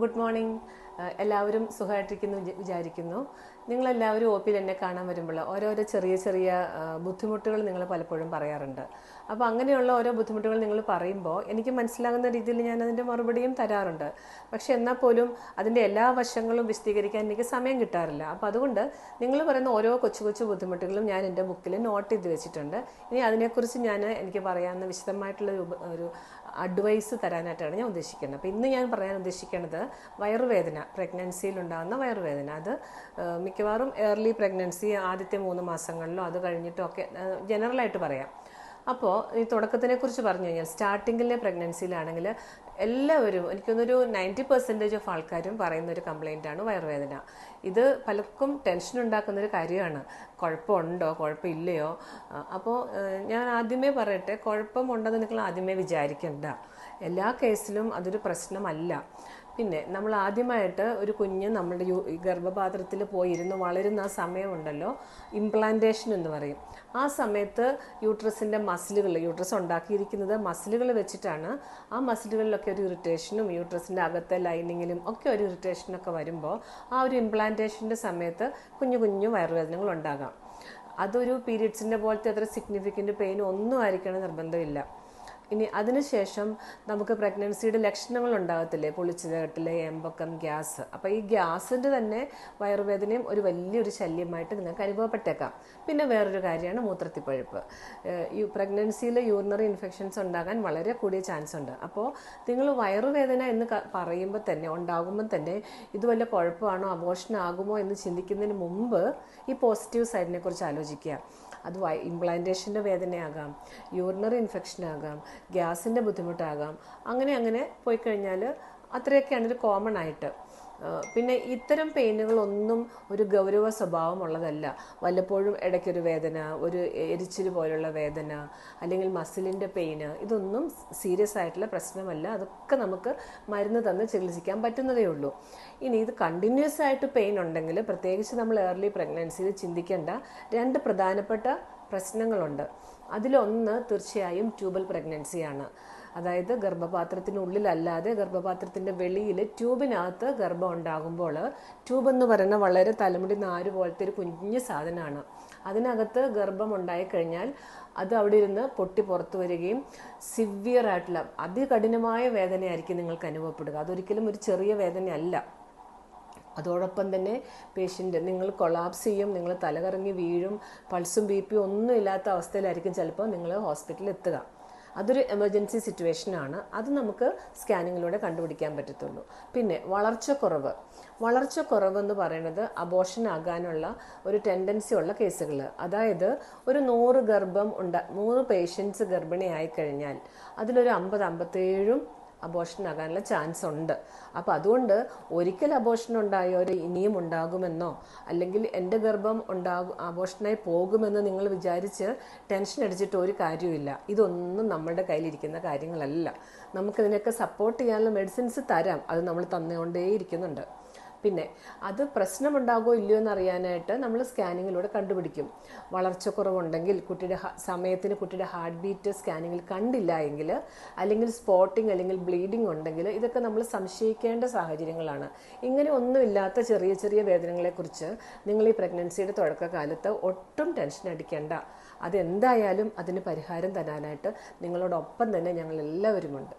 Good morning. എല്ലാവരും സുഖമായിട്ടിരിക്കുന്നു വിചാരിക്കുന്നു. നിങ്ങളെല്ലാവരും ഒ പിയിൽ എന്നെ കാണാൻ വരുമ്പോൾ ഓരോരോ ചെറിയ ചെറിയ ബുദ്ധിമുട്ടുകൾ നിങ്ങൾ പലപ്പോഴും പറയാറുണ്ട്. അപ്പോൾ അങ്ങനെയുള്ള ഓരോ ബുദ്ധിമുട്ടുകൾ നിങ്ങൾ പറയുമ്പോൾ എനിക്ക് മനസ്സിലാകുന്ന രീതിയിൽ ഞാൻ അതിൻ്റെ മറുപടിയും തരാറുണ്ട്. പക്ഷെ എന്നാൽ പോലും അതിൻ്റെ എല്ലാ വശങ്ങളും വിശദീകരിക്കാൻ എനിക്ക് സമയം കിട്ടാറില്ല. അപ്പോൾ അതുകൊണ്ട് നിങ്ങൾ പറയുന്ന ഓരോ കൊച്ചു കൊച്ചു ബുദ്ധിമുട്ടുകളും ഞാൻ എൻ്റെ ബുക്കിൽ നോട്ട് ചെയ്ത് വെച്ചിട്ടുണ്ട്. ഇനി അതിനെക്കുറിച്ച് എനിക്ക് പറയാവുന്ന വിശദമായിട്ടുള്ള ഒരു അഡ്വൈസ് തരാനായിട്ടാണ് ഞാൻ ഉദ്ദേശിക്കുന്നത്. അപ്പോൾ ഇന്ന് ഞാൻ പറയാൻ ഉദ്ദേശിക്കുന്നത് വയറുവേദന, പ്രഗ്നൻസിയിലുണ്ടാകുന്ന വയറുവേദന. അത് മിക്കവാറും ഏർലി പ്രഗ്നൻസി ആദ്യത്തെ 3 മാസങ്ങളിലോ അത് കഴിഞ്ഞിട്ടോ ഒക്കെ ജനറലായിട്ട് പറയാം. അപ്പോൾ ഈ തുടക്കത്തിനെക്കുറിച്ച് പറഞ്ഞു കഴിഞ്ഞാൽ സ്റ്റാർട്ടിങ്ങിലെ പ്രഗ്നൻസിയിലാണെങ്കിൽ എല്ലാവരും എനിക്കൊന്നൊരു 90% ഓഫ് ആൾക്കാരും പറയുന്നൊരു കംപ്ലയിൻ്റാണ് വയറുവേദന. ഇത് പലർക്കും ടെൻഷൻ ഉണ്ടാക്കുന്നൊരു കാര്യമാണ്. കുഴപ്പമുണ്ടോ കുഴപ്പമില്ലയോ? അപ്പോൾ ഞാൻ ആദ്യമേ പറയട്ടെ, കുഴപ്പമുണ്ടെന്ന് നിങ്ങൾ ആദ്യമേ വിചാരിക്കേണ്ട. എല്ലാ കേസിലും അതൊരു പ്രശ്നമല്ല. പിന്നെ നമ്മൾ ആദ്യമായിട്ട് ഒരു കുഞ്ഞ് നമ്മുടെ ഗർഭപാത്രത്തിൽ പോയിരുന്ന് വളരുന്ന ആ സമയമുണ്ടല്ലോ, ഇംപ്ലാന്റേഷൻ എന്ന് പറയും. ആ സമയത്ത് യൂട്രസിൻ്റെ യൂട്രസ് ഉണ്ടാക്കിയിരിക്കുന്നത് മസിലുകൾ വെച്ചിട്ടാണ്. ആ മസിലുകളിലൊക്കെ ഒരു ഇറിറ്റേഷനും യൂട്രസിൻ്റെ അകത്തെ ലൈനിങ്ങിലും ഒക്കെ ഒരു ഇറിറ്റേഷനൊക്കെ വരുമ്പോൾ ആ ഒരു ഇംപ്ലാന്റേഷൻ്റെ സമയത്ത് കുഞ്ഞു കുഞ്ഞു വയറുവേദനകൾ ഉണ്ടാകാം. അതൊരു പീരിയഡ്സിൻ്റെ പോലത്തെ അത്ര സിഗ്നിഫിക്കൻ്റ് പെയിൻ ഒന്നും ആയിരിക്കണം നിർബന്ധമില്ല. ഇനി അതിനുശേഷം നമുക്ക് പ്രഗ്നൻസിയുടെ ലക്ഷണങ്ങൾ ഉണ്ടാകത്തില്ലേ, പൊളിച്ചുതകട്ടിൽ, എമ്പക്കം, ഗ്യാസ്. അപ്പോൾ ഈ ഗ്യാസിൻ്റെ തന്നെ വയറുവേദനയും ഒരു വലിയൊരു ശല്യമായിട്ട് നിങ്ങൾക്ക് അനുഭവപ്പെട്ടേക്കാം. പിന്നെ വേറൊരു കാര്യമാണ് മൂത്രത്തിപ്പഴുപ്പ്. ഈ പ്രഗ്നൻസിയിൽ യൂറിനറി ഇൻഫെക്ഷൻസ് ഉണ്ടാകാൻ വളരെ കൂടിയ ചാൻസ് ഉണ്ട്. അപ്പോൾ നിങ്ങൾ വയറുവേദന എന്ന് പറയുമ്പോൾ തന്നെ ഉണ്ടാകുമ്പോൾ തന്നെ ഇത് വല്ല കുഴപ്പമാണോ, അബോർഷൻ ആകുമോ എന്ന് ചിന്തിക്കുന്നതിന് മുമ്പ് ഈ പോസിറ്റീവ് സൈഡിനെ കുറിച്ച് ആലോചിക്കുക. അത് ഇംപ്ലാന്റേഷൻ്റെ വേദനയാകാം, യൂറിനറി ഇൻഫെക്ഷൻ ആകാം, ഗ്യാസിൻ്റെ ബുദ്ധിമുട്ടാകാം. അങ്ങനെ പോയി കഴിഞ്ഞാൽ അത്രയൊക്കെയാണ് ഇത് കോമൺ ആയിട്ട്. പിന്നെ ഇത്തരം പെയിനുകളൊന്നും ഒരു ഗൗരവ സ്വഭാവമുള്ളതല്ല. വല്ലപ്പോഴും ഇടയ്ക്കൊരു വേദന, ഒരു എരിച്ചിൽ പോലുള്ള വേദന, അല്ലെങ്കിൽ മസിലിൻ്റെ പെയിന്, ഇതൊന്നും സീരിയസ് ആയിട്ടുള്ള പ്രശ്നമല്ല. അതൊക്കെ നമുക്ക് മരുന്ന് തന്ന് ചികിത്സിക്കാൻ പറ്റുന്നതേ ഉള്ളൂ. ഇനി ഇത് കണ്ടിന്യൂസ് ആയിട്ട് പെയിൻ ഉണ്ടെങ്കിൽ, പ്രത്യേകിച്ച് നമ്മൾ ഏർലി പ്രഗ്നൻസിയിൽ ചിന്തിക്കേണ്ട 2 പ്രധാനപ്പെട്ട പ്രശ്നങ്ങളുണ്ട്. അതിലൊന്ന് തീർച്ചയായും ട്യൂബൽ പ്രഗ്നൻസിയാണ്. അതായത് ഗർഭപാത്രത്തിനുള്ളിലല്ലാതെ ഗർഭപാത്രത്തിൻ്റെ വെളിയിൽ ട്യൂബിനകത്ത് ഗർഭം ഉണ്ടാകുമ്പോൾ, ട്യൂബ് എന്ന് പറയുന്ന വളരെ തലമുടി നാര് പോലത്തെ ഒരു കുഞ്ഞു സാധനമാണ്. അതിനകത്ത് ഗർഭം ഉണ്ടായിക്കഴിഞ്ഞാൽ അത് അവിടെ ഇരുന്ന് പൊട്ടി പുറത്തു വരികയും സിവിയർ ആയിട്ടുള്ള അതികഠിനമായ വേദനയായിരിക്കും നിങ്ങൾക്ക് അനുഭവപ്പെടുക. അതൊരിക്കലും ഒരു ചെറിയ വേദനയല്ല. അതോടൊപ്പം തന്നെ പേഷ്യൻ്റ് നിങ്ങൾ കൊളാപ്സ് ചെയ്യും, നിങ്ങൾ തലകറങ്ങി വീഴും, പൾസും BP ഒന്നും ഇല്ലാത്ത അവസ്ഥയിലായിരിക്കും ചിലപ്പോൾ നിങ്ങൾ ഹോസ്പിറ്റലിൽ എത്തുക. അതൊരു എമർജൻസി സിറ്റുവേഷനാണ്. അത് നമുക്ക് സ്കാനിങ്ങിലൂടെ കണ്ടുപിടിക്കാൻ പറ്റത്തുള്ളൂ. പിന്നെ വളർച്ചക്കുറവ് എന്ന് പറയുന്നത് അബോർഷൻ ആകാനുള്ള ഒരു ടെൻഡൻസി ഉള്ള കേസുകൾ. അതായത് ഒരു 100 പേഷ്യൻസ് ഗർഭിണിയായി കഴിഞ്ഞാൽ അതിലൊരു 50-57 അബോർഷൻ ആകാനുള്ള ചാൻസ് ഉണ്ട്. അപ്പോൾ അതുകൊണ്ട് ഒരിക്കൽ അബോർഷൻ ഉണ്ടായവർ ഇനിയും ഉണ്ടാകുമെന്നോ അല്ലെങ്കിൽ എൻ്റെ ഗർഭം അബോർഷനായി പോകുമെന്ന് നിങ്ങൾ വിചാരിച്ച് ടെൻഷൻ അടിച്ചിട്ട് ഒരു കാര്യമില്ല. ഇതൊന്നും നമ്മുടെ കയ്യിലിരിക്കുന്ന കാര്യങ്ങളല്ല. നമുക്കിതിനൊക്കെ സപ്പോർട്ട് ചെയ്യാനുള്ള മെഡിസിൻസ് തരാം, അത് നമ്മൾ തന്നുകൊണ്ടേയിരിക്കുന്നുണ്ട്. പിന്നെ അത് പ്രശ്നമുണ്ടാകുമോ ഇല്ലയോ എന്ന് അറിയാനായിട്ട് നമ്മൾ സ്കാനിങ്ങിലൂടെ കണ്ടുപിടിക്കും. വളർച്ചക്കുറവുണ്ടെങ്കിൽ സമയത്തിന് കുട്ടിയുടെ ഹാർട്ട് ബീറ്റ് സ്കാനിങ്ങിൽ കണ്ടില്ല എങ്കിൽ, അല്ലെങ്കിൽ സ്പോട്ടിങ് അല്ലെങ്കിൽ ബ്ലീഡിങ് ഉണ്ടെങ്കിൽ, ഇതൊക്കെ നമ്മൾ സംശയിക്കേണ്ട സാഹചര്യങ്ങളാണ്. ഇങ്ങനെ ഒന്നുമില്ലാത്ത ചെറിയ ചെറിയ വേദനകളെക്കുറിച്ച് നിങ്ങൾ ഈ പ്രഗ്നൻസിയുടെ തുടക്കകാലത്ത് ഒട്ടും ടെൻഷൻ അടിക്കേണ്ട. അതെന്തായാലും അതിന് പരിഹാരം തരാനായിട്ട് നിങ്ങളോടൊപ്പം തന്നെ ഞങ്ങൾ എല്ലാവരുമുണ്ട്.